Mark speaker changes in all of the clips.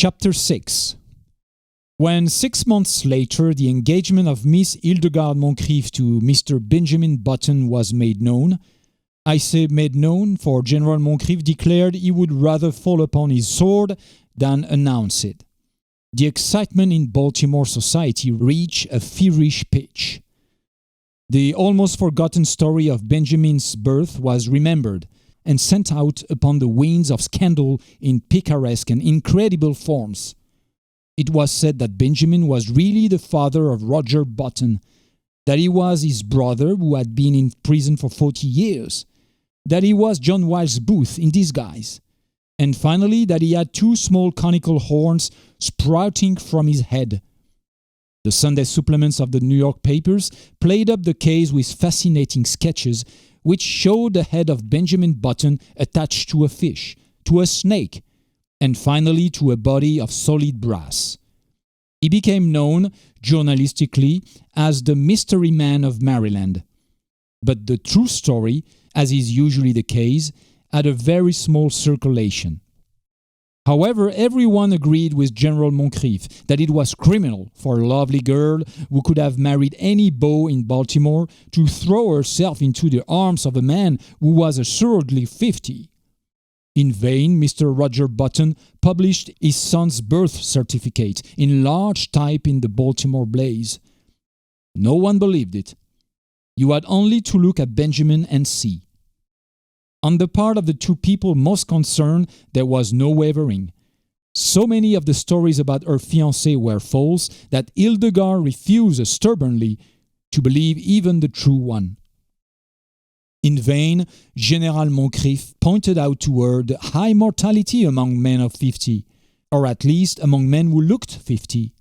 Speaker 1: Chapter 6. When 6 months later the engagement of Miss Hildegard Moncrief to Mr. Benjamin Button was made known, I say made known, for General Moncrief declared he would rather fall upon his sword than announce it. The excitement in Baltimore society reached a feverish pitch. The almost forgotten story of Benjamin's birth was remembered and sent out upon the wings of scandal in picaresque and incredible forms. It was said that Benjamin was really the father of Roger Button, that he was his brother who had been in prison for 40 years, that he was John Wilkes Booth in disguise, and finally that he had 2 small conical horns sprouting from his head. The Sunday supplements of the New York papers played up the case with fascinating sketches which showed the head of Benjamin Button attached to a fish, to a snake, and finally to a body of solid brass. He became known, journalistically, as the Mystery Man of Maryland. But the true story, as is usually the case, had a very small circulation. However, everyone agreed with General Moncrief that it was criminal for a lovely girl who could have married any beau in Baltimore to throw herself into the arms of a man who was assuredly 50. In vain, Mr. Roger Button published his son's birth certificate in large type in the Baltimore Blaze. No one believed it. You had only to look at Benjamin and see. On the part of the 2 people most concerned, there was no wavering. So many of the stories about her fiancé were false that Hildegard refused stubbornly to believe even the true one. In vain, General Moncrief pointed out to her the high mortality among men of 50, or at least among men who looked 50.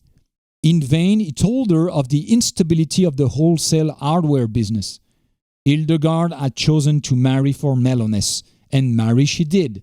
Speaker 1: In vain, he told her of the instability of the wholesale hardware business. Hildegard had chosen to marry for mellowness, and marry she did.